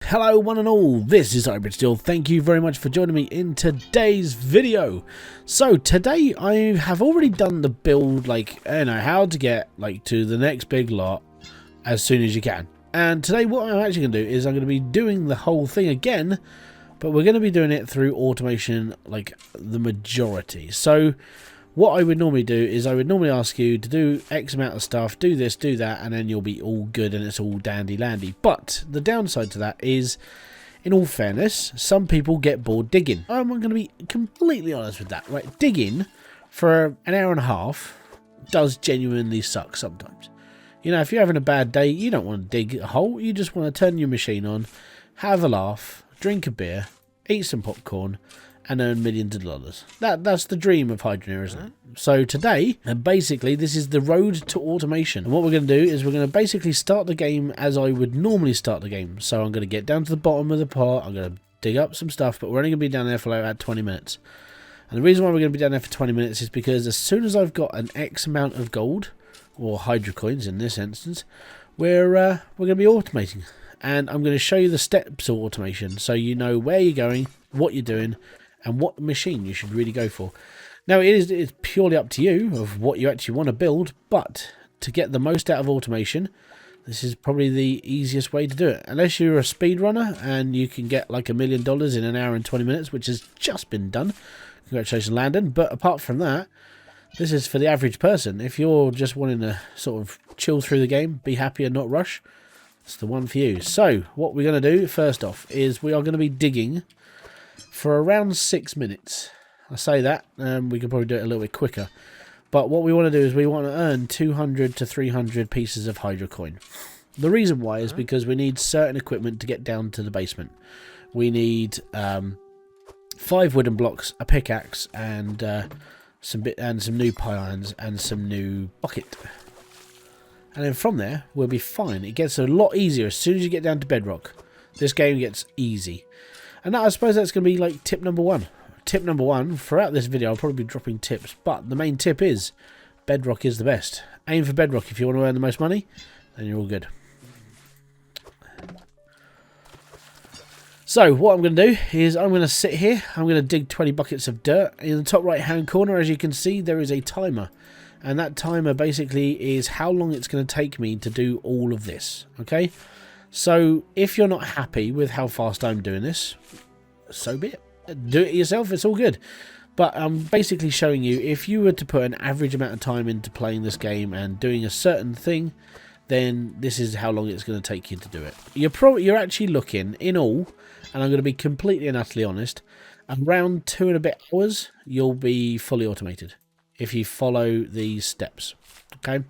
Hello one and all, this is Hybridsteel. Thank you very much for joining me in today's video. So today I have already done the build, how to get to the next big lot as soon as you can. And today what I'm actually going to do is I'm going to be doing the whole thing again, but we're going to be doing it through automation, the majority. So what I would normally do is I would normally ask you to do X amount of stuff, do this, do that, and then you'll be all good and it's all dandy-landy. But the downside to that is, in all fairness, some people get bored digging. I'm going to be completely honest with that, right? Digging for an hour and a half does genuinely suck sometimes. You know, if you're having a bad day, you don't want to dig a hole. You just want to turn your machine on, have a laugh, drink a beer, eat some popcorn, and earn millions of dollars. That's the dream of Hydroneer, isn't it? So today, and basically, this is the road to automation. And what we're going to do is we're going to basically start the game as I would normally start the game. So I'm going to get down to the bottom of the pot. I'm going to dig up some stuff, but we're only going to be down there for about 20 minutes. And the reason why we're going to be down there for 20 minutes is because as soon as I've got an X amount of gold, or hydro coins in this instance, we're going to be automating. And I'm going to show you the steps of automation so you know where you're going, what you're doing, and what machine you should really go for. Now it's purely up to you of what you actually want to build, but to get the most out of automation, this is probably the easiest way to do it. Unless you're a speedrunner and you can get like $1 million in an hour and 20 minutes, which has just been done. Congratulations, Landon. But apart from that, this is for the average person. If you're just wanting to sort of chill through the game, be happy and not rush, it's the one for you. So what we're going to do first off is we are going to be digging for around 6 minutes. I say that, we could probably do it a little bit quicker. But what we want to do is we want to earn 200 to 300 pieces of hydro coin. The reason why is because we need certain equipment to get down to the basement. We need 5 wooden blocks, a pickaxe, and some new pylons and some new bucket. And then from there, we'll be fine. It gets a lot easier as soon as you get down to bedrock. This game gets easy. And I suppose that's going to be like tip number one. Tip number one, throughout this video I'll probably be dropping tips, but the main tip is bedrock is the best. Aim for bedrock if you want to earn the most money, then you're all good. So what I'm going to do is I'm going to sit here, I'm going to dig 20 buckets of dirt. In the top right hand corner, as you can see, there is a timer. And that timer basically is how long it's going to take me to do all of this, okay? So if you're not happy with how fast I'm doing this, so be it. Do it yourself, it's all good. But I'm basically showing you, if you were to put an average amount of time into playing this game and doing a certain thing, then this is how long it's going to take you to do it. You're actually looking, in all, and I'm going to be completely and utterly honest, around 2 and a bit hours, you'll be fully automated if you follow these steps, okay?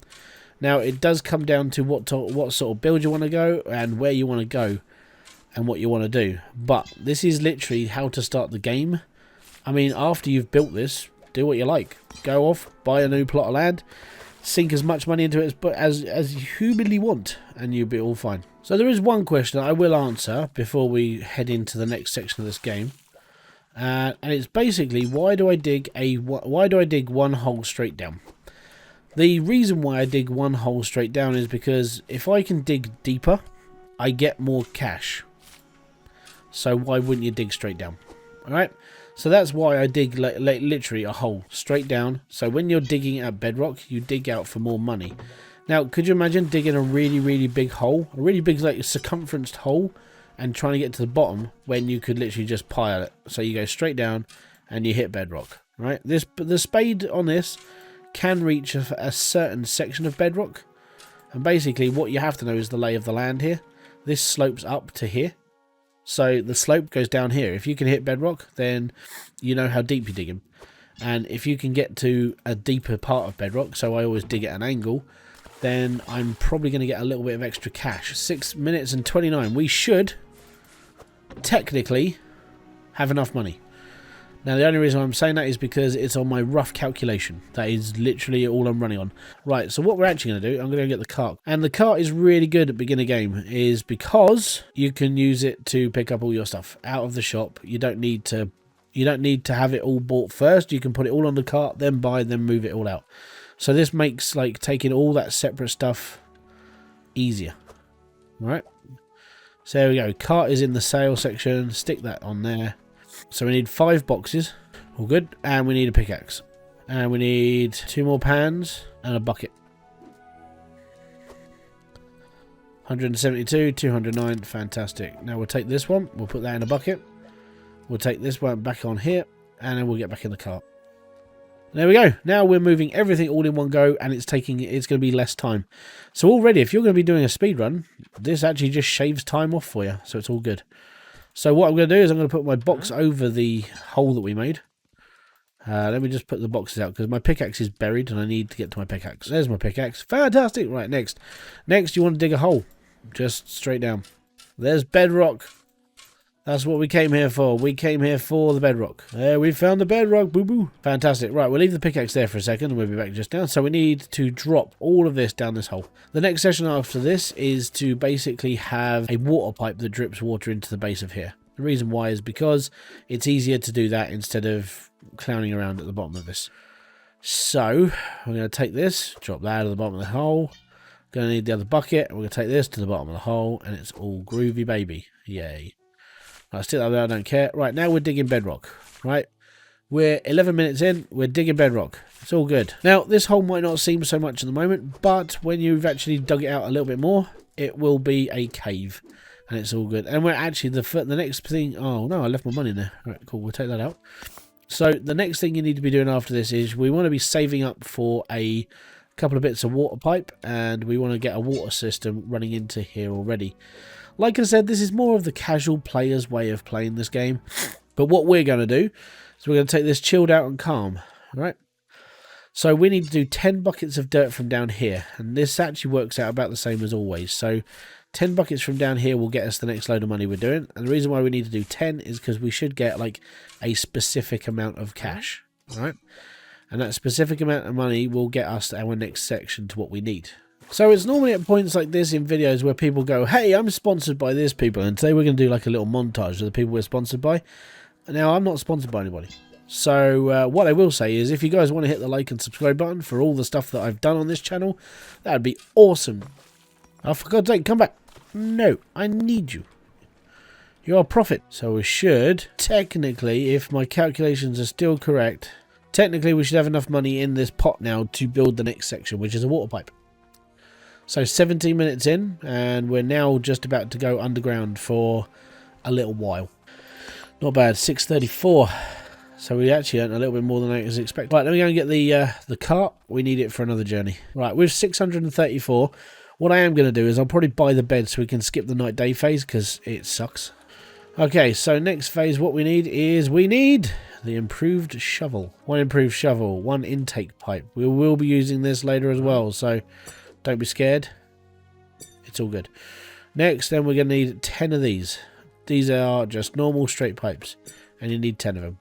Now, it does come down to what sort of build you want to go and where you want to go and what you want to do. But this is literally how to start the game. I mean, after you've built this, do what you like. Go off, buy a new plot of land, sink as much money into it as you humanly want, and you'll be all fine. So there is one question I will answer before we head into the next section of this game. And it's basically, why do I dig one hole straight down? The reason why I dig one hole straight down is because if I can dig deeper, I get more cash. So why wouldn't you dig straight down? Alright, so that's why I dig literally a hole straight down. So when you're digging at bedrock, you dig out for more money. Now, could you imagine digging a really, really big hole, a really big circumferenced hole, and trying to get to the bottom when you could literally just pile it? So you go straight down and you hit bedrock, right? The spade on this can reach a certain section of bedrock, and basically what you have to know is the lay of the land here. This slopes up to here, so the slope goes down here. If you can hit bedrock, then you know how deep you're digging, and if you can get to a deeper part of bedrock, so I always dig at an angle, then I'm probably going to get a little bit of extra cash. 6 minutes and 29. We should technically have enough money. Now, the only reason I'm saying that is because it's on my rough calculation. That is literally all I'm running on. Right, so what we're actually going to do, I'm going to get the cart. And the cart is really good at beginner game, is because you can use it to pick up all your stuff out of the shop. You don't need to have it all bought first. You can put it all on the cart, then buy, then move it all out. So this makes taking all that separate stuff easier. All right. So there we go. Cart is in the sale section. Stick that on there. So we need 5 boxes. All good. And we need a pickaxe. And we need 2 more pans and a bucket. 172, 209. Fantastic. Now we'll take this one. We'll put that in a bucket. We'll take this one back on here. And then we'll get back in the cart. There we go. Now we're moving everything all in one go, and it's going to be less time. So already, if you're going to be doing a speed run, this actually just shaves time off for you. So it's all good. So what I'm going to do is I'm going to put my box over the hole that we made. Let me just put the boxes out because my pickaxe is buried and I need to get to my pickaxe. There's my pickaxe. Fantastic. Right, next. Next, you want to dig a hole. Just straight down. There's bedrock. That's what we came here for. We came here for the bedrock. There, we found the bedrock. Boo-boo. Fantastic. Right, we'll leave the pickaxe there for a second and we'll be back just now. So we need to drop all of this down this hole. The next session after this is to basically have a water pipe that drips water into the base of here. The reason why is because it's easier to do that instead of clowning around at the bottom of this. So, we're going to take this, drop that out of the bottom of the hole. Going to need the other bucket. We're going to take this to the bottom of the hole and it's all groovy, baby. Yay. I'll stick that there, I don't care. Right, now we're digging bedrock. Right, we're 11 minutes in, we're digging bedrock. It's all good. Now, this hole might not seem so much at the moment, but when you've actually dug it out a little bit more, it will be a cave. And it's all good. And we're actually, the next thing... Oh, no, I left my money in there. All right, cool, we'll take that out. So, the next thing you need to be doing after this is we want to be saving up for a couple of bits of water pipe, and we want to get a water system running into here already. Like I said, this is more of the casual player's way of playing this game. But what we're going to do is we're going to take this chilled out and calm. Right? So we need to do 10 buckets of dirt from down here. And this actually works out about the same as always. So 10 buckets from down here will get us the next load of money we're doing. And the reason why we need to do 10 is because we should get like a specific amount of cash. Right? And that specific amount of money will get us our next section to what we need. So it's normally at points like this in videos where people go, hey, I'm sponsored by this people. And today we're going to do like a little montage of the people we're sponsored by. Now, I'm not sponsored by anybody. So what I will say is if you guys want to hit the like and subscribe button for all the stuff that I've done on this channel, that would be awesome. Oh, for God's sake, come back. No, I need you. You're a prophet. So we should, technically, if my calculations are still correct, technically we should have enough money in this pot now to build the next section, which is a water pipe. So 17 minutes in, and we're now just about to go underground for a little while. Not bad, 6:34. So we actually earned a little bit more than I was expecting. Right, let me go and get the cart. We need it for another journey. Right, with 634, what I am going to do is I'll probably buy the bed so we can skip the night-day phase, because it sucks. Okay, so next phase, what we need is the improved shovel. One improved shovel, one intake pipe. We will be using this later as well, so... don't be scared. It's all good. Next, then we're going to need 10 of these. These are just normal straight pipes. And you need 10 of them.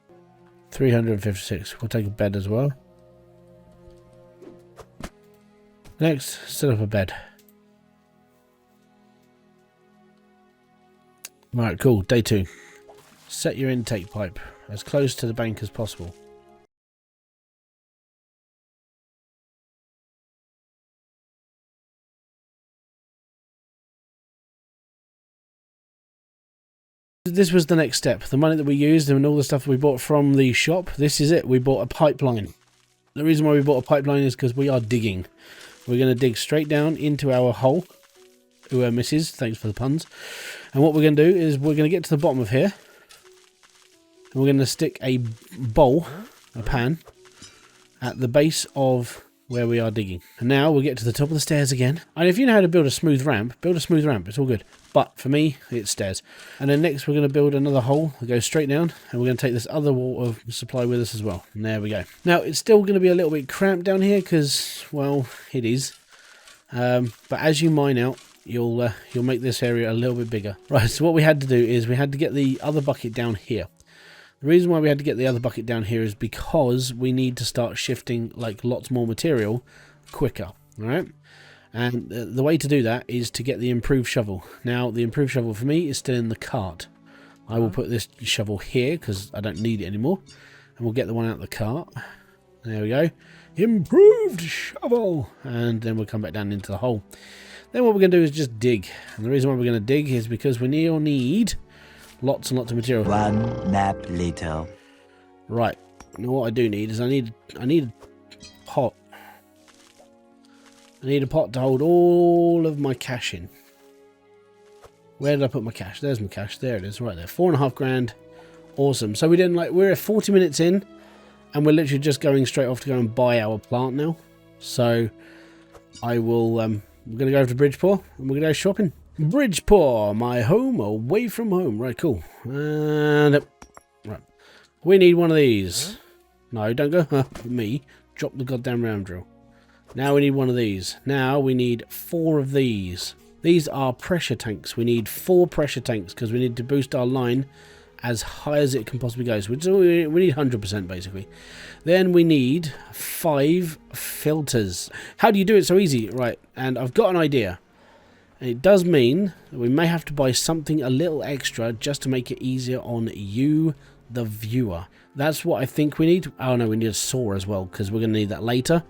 356. We'll take a bed as well. Next, set up a bed. Right, cool. Day 2. Set your intake pipe as close to the bank as possible. This was the next step. The money that we used and all the stuff we bought from the shop, this is it. We bought a pipeline. The reason why we bought a pipeline is because we are digging. We're going to dig straight down into our hole. Ooh, misses. Thanks for the puns. And what we're going to do is we're going to get to the bottom of here. And we're going to stick a bowl, a pan, at the base of where we are digging. And now we'll get to the top of the stairs again. And if you know how to build a smooth ramp, build a smooth ramp. It's all good. But for me, it's stairs. And then next we're going to build another hole that goes straight down. And we're going to take this other water supply with us as well. And there we go. Now, it's still going to be a little bit cramped down here because, well, it is. But as you mine out, you'll make this area a little bit bigger. Right, so what we had to do is we had to get the other bucket down here. The reason why we had to get the other bucket down here is because we need to start shifting like lots more material quicker, alright? And the way to do that is to get the improved shovel. Now, the improved shovel for me is still in the cart. I will put this shovel here because I don't need it anymore. And we'll get the one out of the cart. There we go. Improved shovel! And then we'll come back down into the hole. Then what we're going to do is just dig. And the reason why we're going to dig is because we need lots and lots of material. One nap later. Right. Now what I do need is I need a pot. I need a pot to hold all of my cash in. Where did I put my cash? There's my cash. There it is, right there. 4.5 grand. Awesome. So we're 40 minutes in, and we're literally just going straight off to go and buy our plant now. So I will. We're going to go over to Bridgeport and we're going to go shopping. Bridgeport, my home away from home. Right, cool. And right, we need one of these. No, don't go. Me. Drop the goddamn round drill. Now we need one of these. Now we need 4 of these. These are pressure tanks. We need 4 pressure tanks because we need to boost our line as high as it can possibly go. So we need 100% basically. Then we need 5 filters. How do you do it so easy? Right, and I've got an idea. And it does mean that we may have to buy something a little extra just to make it easier on you, the viewer. That's what I think we need. Oh no, we need a saw as well because we're going to need that later.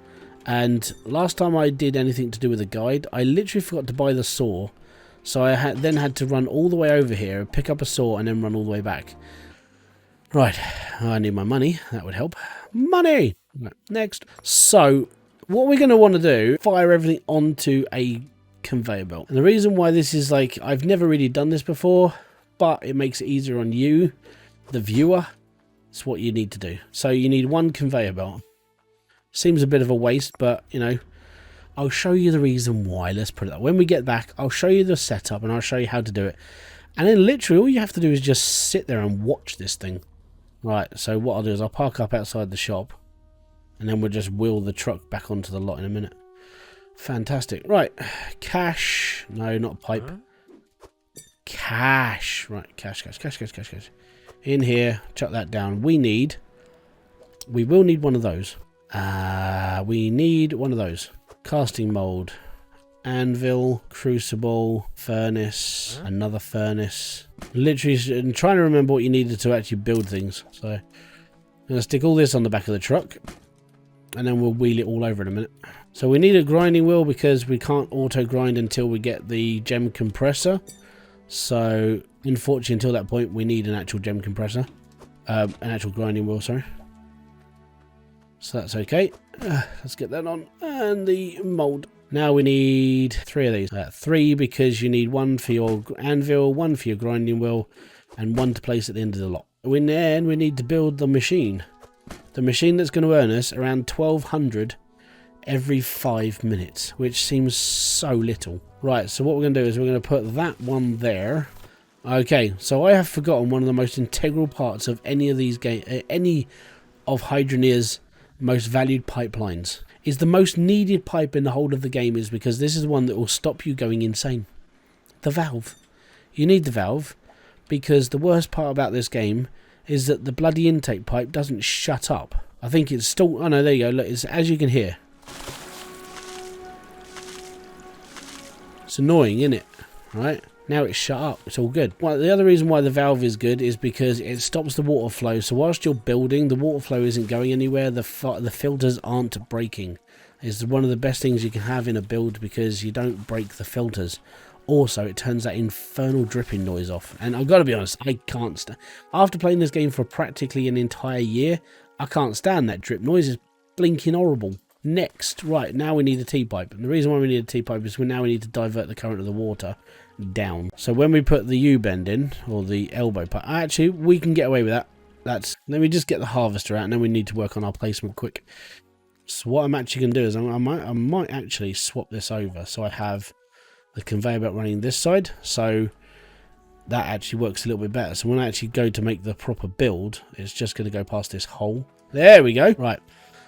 And last time I did anything to do with a guide, I literally forgot to buy the saw. So I then had to run all the way over here, pick up a saw, and then run all the way back. Right, I need my money. That would help. Money! Right, next. So, what we're going to want to do, fire everything onto a conveyor belt. And the reason why this is like, I've never really done this before, but it makes it easier on you, the viewer. It's what you need to do. So you need 1 conveyor belt. Seems a bit of a waste, but, you know, I'll show you the reason why. Let's put it that. When we get back, I'll show you the setup and I'll show you how to do it. And then literally all you have to do is just sit there and watch this thing. Right, so what I'll do is I'll park up outside the shop and then we'll just wheel the truck back onto the lot in a minute. Fantastic. Right, cash. No, not pipe. Cash. Right, cash. In here, chuck that down. We will need one of those. We need one of those. Casting mold, anvil, crucible, furnace, another furnace. Literally, I'm trying to remember what you needed to actually build things. So I'm going to stick all this on the back of the truck and then we'll wheel it all over in a minute. So we need a grinding wheel because we can't auto grind until we get the gem compressor. So unfortunately, until that point, we need an actual gem compressor, an actual grinding wheel, sorry. So that's okay. Let's get that on. And the mold. Now we need 3 of these. 3 because you need 1 for your anvil, 1 for your grinding wheel, and 1 to place at the end of the lot. Then we need to build the machine. The machine that's going to earn us around 1,200 every 5 minutes, which seems so little. Right, so what we're going to do is we're going to put that one there. Okay, so I have forgotten one of the most integral parts of any of these any of Hydroneer's most valued pipelines. Is the most needed pipe in the whole of the game is because this is the one that will stop you going insane. The valve. You need the valve because the worst part about this game is that the bloody intake pipe doesn't shut up. I think it's still... Oh no, there you go. Look, it's, as you can hear. It's annoying, isn't it? Right? Now it's shut up. It's all good. Well, the other reason why the valve is good is because it stops the water flow. So whilst you're building, the water flow isn't going anywhere. The filters aren't breaking. It's one of the best things you can have in a build because you don't break the filters. Also, it turns that infernal dripping noise off. And I've got to be honest, I can't stand... After playing this game for practically an entire year, I can't stand that drip noise. It's blinking horrible. Next, right, now we need a T-pipe. And the reason why we need a T-pipe is now we need to divert the current of the water down. So when we put the U-bend in, or the elbow pipe, actually, we can get away with that. Let me just get the harvester out, and then we need to work on our placement quick. So what I'm actually going to do is I might actually swap this over. So I have the conveyor belt running this side. So that actually works a little bit better. So when I actually go to make the proper build, it's just going to go past this hole. There we go. Right.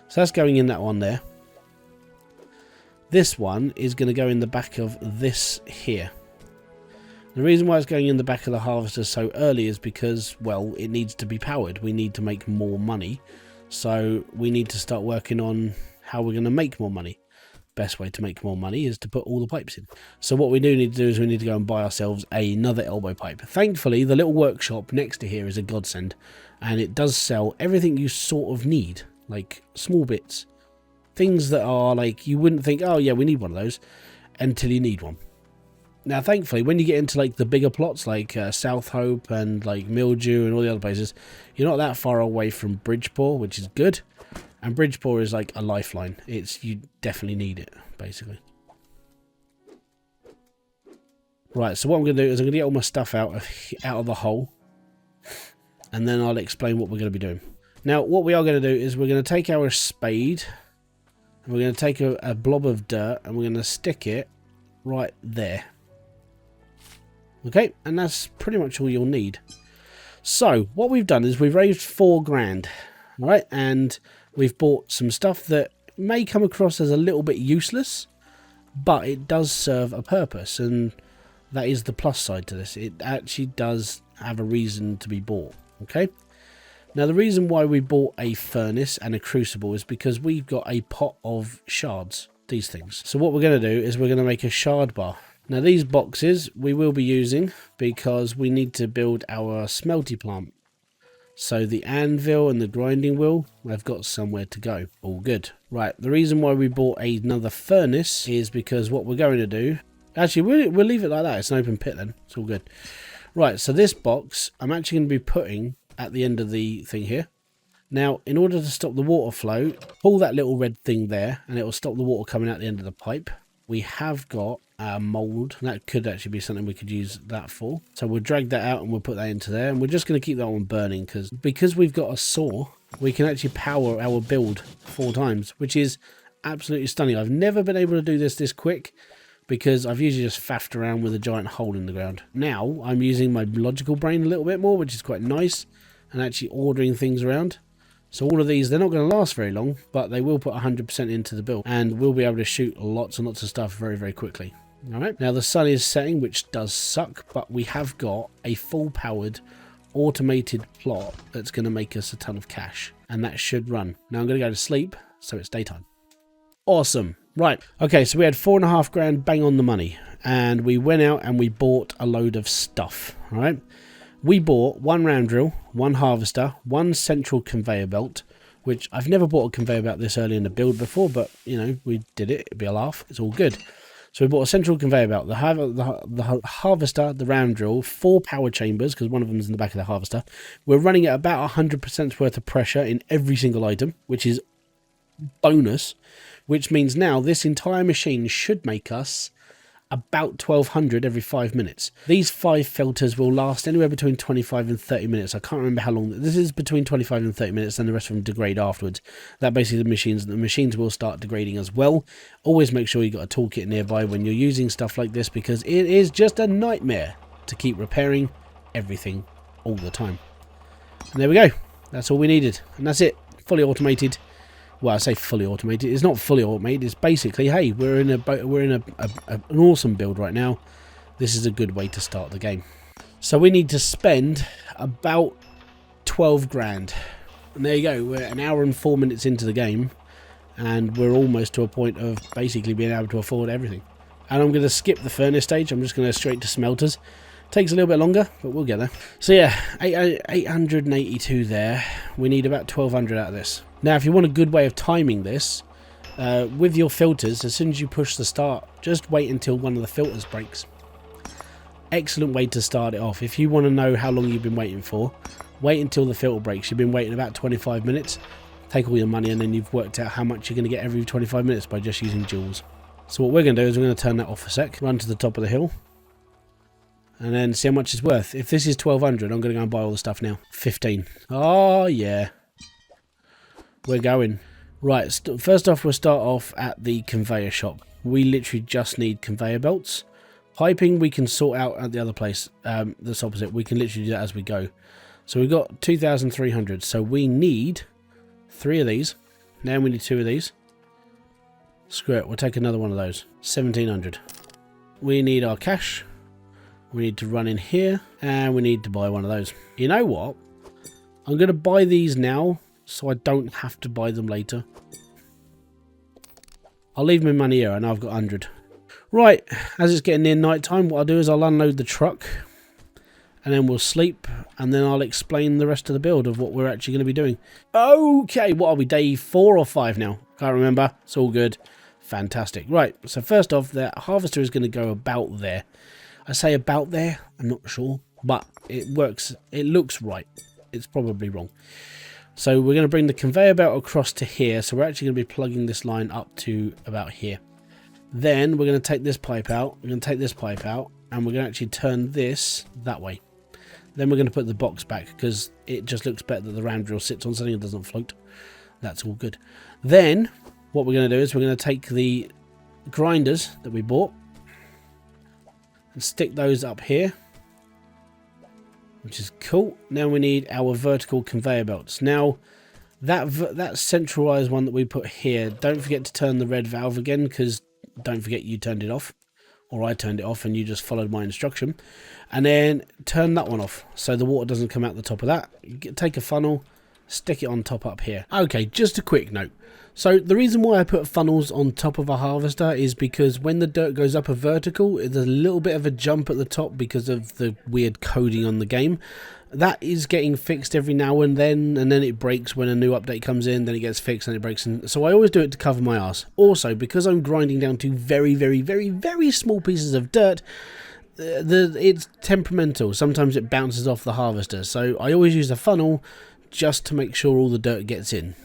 So that's going in that one there. This one is going to go in the back of this here. The reason why it's going in the back of the harvester so early is because, well, it needs to be powered. We need to make more money. So we need to start working on how we're going to make more money. Best way to make more money is to put all the pipes in. So what we do need to do is we need to go and buy ourselves another elbow pipe. Thankfully, the little workshop next to here is a godsend. And it does sell everything you sort of need. Like small bits. Things that are like, you wouldn't think, oh yeah, we need one of those. until you need one. Now, thankfully, when you get into like the bigger plots, like South Hope and like Mildew and all the other places, you're not that far away from Bridgeport, which is good. And Bridgeport is like a lifeline. You definitely need it, basically. Right, so what I'm going to do is I'm going to get all my stuff out of the hole, and then I'll explain what we're going to be doing. Now, what we are going to do is we're going to take our spade, and we're going to take a blob of dirt, and we're going to stick it right there. Okay, and that's pretty much all you'll need. So, what we've done is we've raised 4 grand, right? And we've bought some stuff that may come across as a little bit useless, but it does serve a purpose, and that is the plus side to this. It actually does have a reason to be bought, okay? Now, the reason why we bought a furnace and a crucible is because we've got a pot of shards, these things. So what we're going to do is we're going to make a shard bar. Now, these boxes we will be using because we need to build our smelty plant. So the anvil and the grinding wheel, I've got somewhere to go. All good. Right, the reason why we bought another furnace is because what we're going to do... Actually, we'll leave it like that. It's an open pit then. It's all good. Right, so this box I'm actually going to be putting at the end of the thing here. Now, in order to stop the water flow, pull that little red thing there, and it will stop the water coming out the end of the pipe. We have got a mould. That could actually be something we could use that for. So we'll drag that out and we'll put that into there. And we're just going to keep that one burning because we've got a saw, we can actually power our build 4 times, which is absolutely stunning. I've never been able to do this quick because I've usually just faffed around with a giant hole in the ground. Now I'm using my logical brain a little bit more, which is quite nice, and actually ordering things around. So all of these, they're not going to last very long, but they will put 100% into the build, and we'll be able to shoot lots and lots of stuff very, very quickly. All right. Now the sun is setting, which does suck, but we have got a full-powered automated plot that's going to make us a ton of cash, and that should run. Now I'm going to go to sleep, so it's daytime. Awesome. Right. Okay, so we had 4.5 grand bang on the money, and we went out and we bought a load of stuff. All right. We bought 1 round drill, 1 harvester, 1 central conveyor belt, which I've never bought a conveyor belt this early in the build before, but, you know, we did it. It'd be a laugh. It's all good. So we bought a central conveyor belt, the harvester, the round drill, 4 power chambers, because one of them is in the back of the harvester. We're running at about 100% worth of pressure in every single item, which is bonus, which means now this entire machine should make us about 1200 every 5 minutes. These 5 filters will last anywhere between 25 and 30 minutes. I can't remember how long. This is between 25 and 30 minutes, and the rest of them degrade afterwards. That basically the machines will start degrading as well. Always make sure you've got a toolkit nearby when you're using stuff like this, because it is just a nightmare to keep repairing everything all the time. And there we go. That's all we needed, and that's it. Fully automated. Well, I say fully automated. It's not fully automated. It's basically, hey, we're in an awesome build right now. This is a good way to start the game. So we need to spend about 12 grand. And there you go. We're 1 hour and 4 minutes into the game, and we're almost to a point of basically being able to afford everything. And I'm going to skip the furnace stage. I'm just going to go straight to smelters. Takes a little bit longer, but we'll get there. So yeah, 882 there. We need about 1200 out of this. Now, if you want a good way of timing this, with your filters, as soon as you push the start, just wait until one of the filters breaks. Excellent way to start it off. If you want to know how long you've been waiting for, wait until the filter breaks. You've been waiting about 25 minutes. Take all your money, and then you've worked out how much you're going to get every 25 minutes by just using joules. So what we're going to do is we're going to turn that off a sec, run to the top of the hill, and then see how much it's worth. If this is 1200, I'm going to go and buy all the stuff now. 15. Oh, yeah. We're going. Right, first off, we'll start off at the conveyor shop. We literally just need conveyor belts. Piping, we can sort out at the other place. That's opposite. We can literally do that as we go. So we've got 2,300. So we need 3 of these. Now we need 2 of these. Screw it. We'll take another one of those. 1,700. We need our cash. We need to run in here, and we need to buy one of those. You know what? I'm going to buy these now, so I don't have to buy them later. I'll leave my money here. I know I've got 100. Right, as it's getting near night time, what I'll do is I'll unload the truck, and then we'll sleep, and then I'll explain the rest of the build of what we're actually going to be doing. Okay, what are we, day 4 or 5 now? Can't remember. It's all good. Fantastic. Right, so first off, the harvester is going to go about there. I say about there, I'm not sure, but it works. It looks right. It's probably wrong. So we're going to bring the conveyor belt across to here. So we're actually going to be plugging this line up to about here. Then we're going to take this pipe out. We're going to take this pipe out, and we're going to actually turn this that way. Then we're going to put the box back because it just looks better that the ram drill sits on something and doesn't float. That's all good. Then what we're going to do is we're going to take the grinders that we bought and stick those up here, which is cool. Now we need our vertical conveyor belts. Now that centralized one that we put here, don't forget to turn the red valve again, because don't forget you turned it off, or I turned it off and you just followed my instruction. And then turn that one off so the water doesn't come out the top of that. Take a funnel, stick it on top up here. Okay, just a quick note. So the reason why I put funnels on top of a harvester is because when the dirt goes up a vertical, there's a little bit of a jump at the top because of the weird coding on the game. That is getting fixed every now and then it breaks when a new update comes in, then it gets fixed and it breaks. And so I always do it to cover my ass. Also, because I'm grinding down to very, very, very, very small pieces of dirt, it's temperamental. Sometimes it bounces off the harvester. So I always use a funnel just to make sure all the dirt gets in.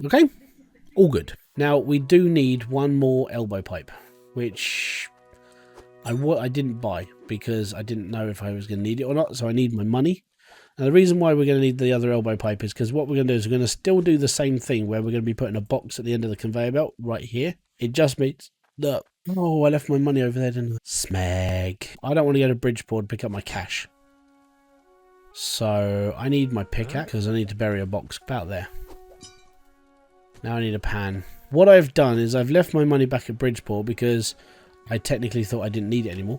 Okay? All good. Now, we do need one more elbow pipe, which I didn't buy because I didn't know if I was going to need it or not, so I need my money. Now, the reason why we're going to need the other elbow pipe is because what we're going to do is we're going to still do the same thing where we're going to be putting a box at the end of the conveyor belt right here. It just means that... Oh, I left my money over there, didn't I? Smeg. I don't want to go to Bridgeport to pick up my cash. So, I need my pickaxe because I need to bury a box about there. Now I need a pan. What I've done is I've left my money back at Bridgeport because I technically thought I didn't need it anymore.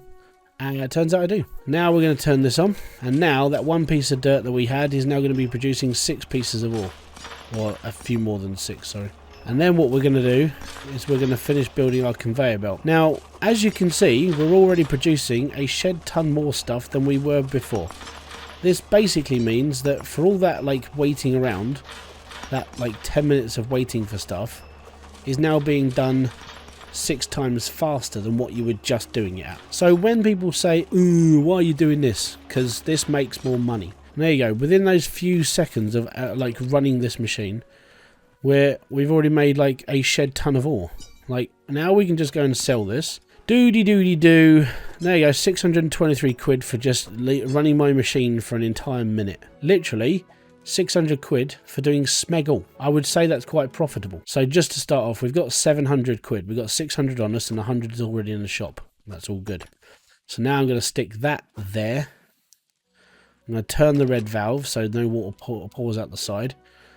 And it turns out I do. Now we're going to turn this on. And now that one piece of dirt that we had is now going to be producing 6 pieces of ore. Or a few more than 6, sorry. And then what we're going to do is we're going to finish building our conveyor belt. Now, as you can see, we're already producing a shed ton more stuff than we were before. This basically means that for all that like waiting around, that like 10 minutes of waiting for stuff is now being done 6 times faster than what you were just doing it at. So when people say, ooh, why are you doing this? Because this makes more money. And there you go. Within those few seconds of like running this machine, we've already made like a shed ton of ore. Like now we can just go and sell this. Doody-doody-doo. There you go, 623 quid for just running my machine for an entire minute. Literally 600 quid for doing smeggle. I would say that's quite profitable. So just to start off, we've got 700 quid. We've got 600 on us and 100 is already in the shop. That's all good. So now I'm going to stick that there. I'm going to turn the red valve so no water pours out the side.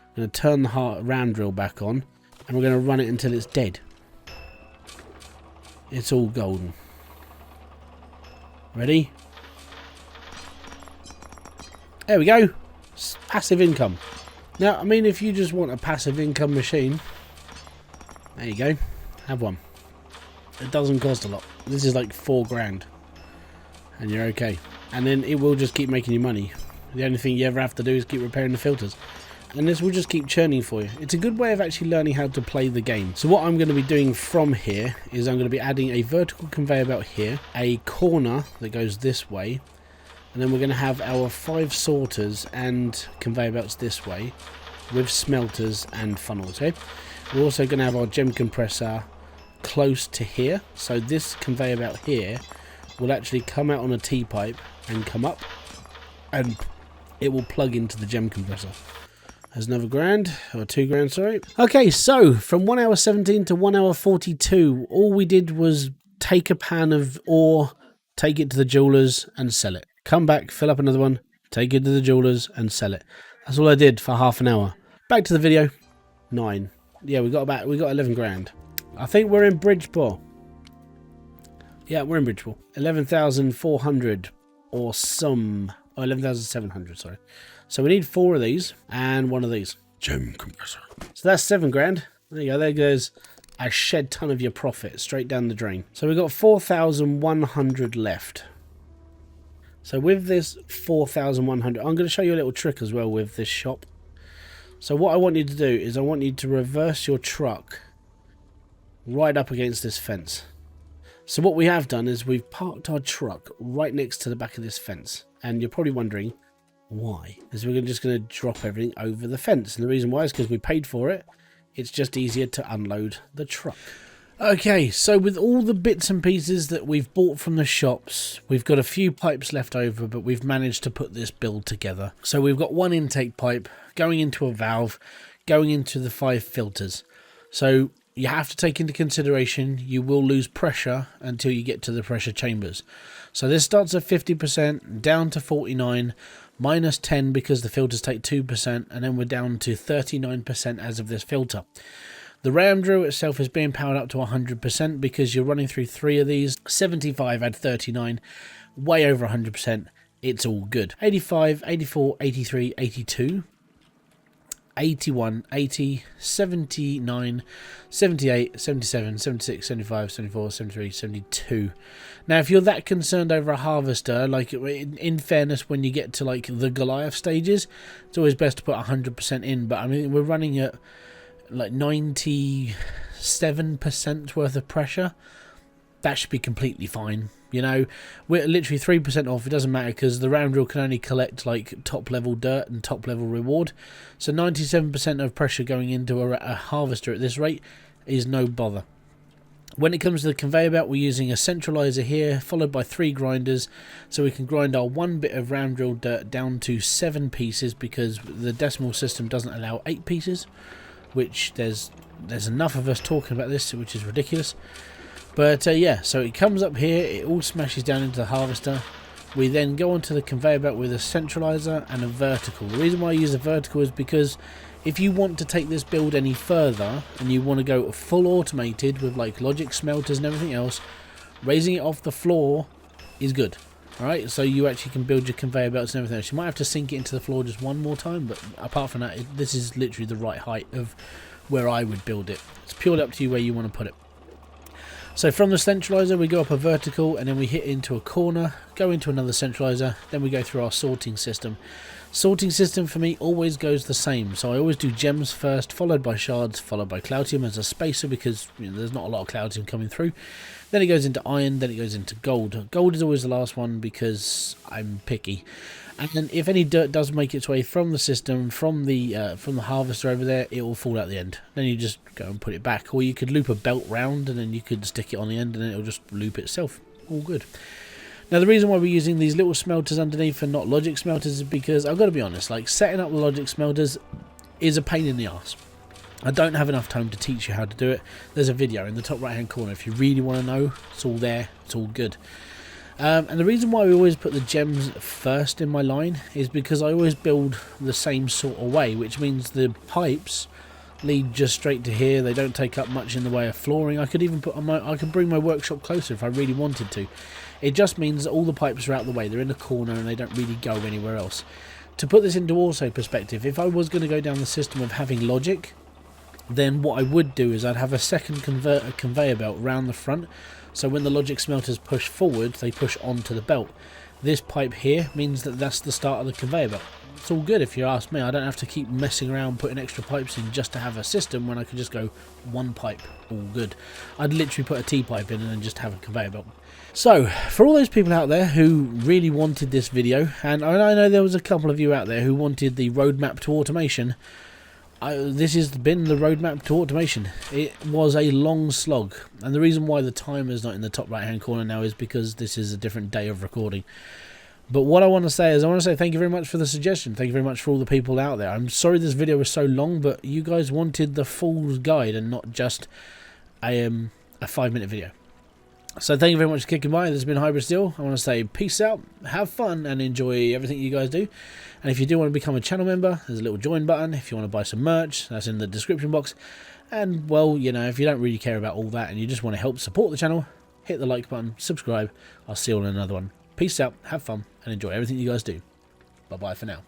I'm going to turn the ram drill back on and we're going to run it until it's dead. It's all golden. Ready? There we go. Passive income. Now, I mean, if you just want a passive income machine, there you go. Have one. It doesn't cost a lot. This is like 4 grand. And you're okay. And then it will just keep making you money. The only thing you ever have to do is keep repairing the filters. And this will just keep churning for you. It's a good way of actually learning how to play the game. So what I'm going to be doing from here is I'm going to be adding a vertical conveyor belt here, a corner that goes this way, and then we're going to have our 5 sorters and conveyor belts this way with smelters and funnels. Okay? We're also going to have our gem compressor close to here. So this conveyor belt here will actually come out on a T-pipe and come up, and it will plug into the gem compressor. There's another grand, or 2 grand, sorry. Okay, so from 1 hour 17 to 1 hour 42, all we did was take a pan of ore, take it to the jewelers and sell it. Come back, fill up another one, take it to the jewelers and sell it. That's all I did for half an hour. Back to the video. 9. Yeah, we got 11 grand. I think we're in Bridgeport. Yeah, we're in Bridgeport. 11,400 or some. Oh, 11,700, sorry. So we need 4 of these and 1 of these. Gem compressor. So that's 7 grand. There you go. There goes a shed ton of your profit straight down the drain. So we've got 4,100 left. So with this 4,100, I'm going to show you a little trick as well with this shop. So what I want you to do is I want you to reverse your truck right up against this fence. So what we have done is we've parked our truck right next to the back of this fence. And you're probably wondering why. Is we're just going to drop everything over the fence. And the reason why is because we paid for it. It's just easier to unload the truck. Okay, so with all the bits and pieces that we've bought from the shops, we've got a few pipes left over, but we've managed to put this build together. So we've got one intake pipe going into a valve, going into the 5 filters. So you have to take into consideration you will lose pressure until you get to the pressure chambers. So this starts at 50%, down to 49%, minus 10 because the filters take 2%, and then we're down to 39% as of this filter. The ram drill itself is being powered up to 100% because you're running through 3 of these. 75 add 39, way over 100%. It's all good. 85, 84, 83, 82, 81, 80, 79, 78, 77, 76, 75, 74, 73, 72. Now, if you're that concerned over a harvester, like in fairness, when you get to like the Goliath stages, it's always best to put 100% in. But I mean, we're running at like 97% worth of pressure. That should be completely fine. You know, we're literally 3% off. It doesn't matter because the round drill can only collect like top level dirt and top level reward. So 97% of pressure going into a harvester at this rate is no bother. When it comes to the conveyor belt, we're using a centralizer here, followed by 3 grinders, so we can grind our 1 bit of round drill dirt down to 7 pieces because the decimal system doesn't allow 8 pieces. Which there's enough of us talking about this, which is ridiculous. But yeah, so it comes up here, it all smashes down into the harvester. We then go onto the conveyor belt with a centralizer and a vertical. The reason why I use a vertical is because if you want to take this build any further and you want to go full automated with like logic smelters and everything else, raising it off the floor is good. Alright, so you actually can build your conveyor belts and everything else. You might have to sink it into the floor just one more time, but apart from that, this is literally the right height of where I would build it. It's purely up to you where you want to put it. So from the centralizer, we go up a vertical, and then we hit into a corner, go into another centralizer, then we go through our sorting system. Sorting system for me always goes the same, so I always do gems first, followed by shards, followed by cloutium as a spacer because there's not a lot of cloutium coming through. Then it goes into iron, then it goes into gold. Gold is always the last one because I'm picky. And then if any dirt does make its way from the system, from the harvester over there, it will fall out the end. Then you just go and put it back, or you could loop a belt round and then you could stick it on the end and then it'll just loop itself. All good. Now the reason why we're using these little smelters underneath and not logic smelters is because I've got to be honest, like setting up the logic smelters is a pain in the arse. I don't have enough time to teach you how to do it. There's a video in the top right hand corner if you really want to know. It's all there, it's all good. And the reason why we always put the gems first in my line is because I always build the same sort of way, which means the pipes lead just straight to here. They don't take up much in the way of flooring. I could even I could bring my workshop closer if I really wanted to. It just means that all the pipes are out the way. They're in the corner and they don't really go anywhere else. To put this into also perspective, if I was going to go down the system of having logic, then what I would do is I'd have a second conveyor belt around the front, so when the logic smelters push forward, they push onto the belt. This pipe here means that that's the start of the conveyor belt. It's all good if you ask me. I don't have to keep messing around putting extra pipes in just to have a system when I could just go one pipe. All good. I'd literally put a T-pipe in and then just have a conveyor belt. So, for all those people out there who really wanted this video, and I know there was a couple of you out there who wanted the roadmap to automation, this has been the roadmap to automation. It was a long slog, and the reason why the timer's not in the top right hand corner now is because this is a different day of recording. But what I want to say is I want to say thank you very much for the suggestion. Thank you very much for all the people out there. I'm sorry this video was so long, but you guys wanted the full guide and not just a 5-minute video. So thank you very much for kicking by. This has been Hybridsteel. I want to say peace out, have fun, and enjoy everything you guys do. And if you do want to become a channel member, there's a little join button. If you want to buy some merch, that's in the description box. And, well, you know, if you don't really care about all that and you just want to help support the channel, hit the like button, subscribe. I'll see you on another one. Peace out, have fun, and enjoy everything you guys do. Bye-bye for now.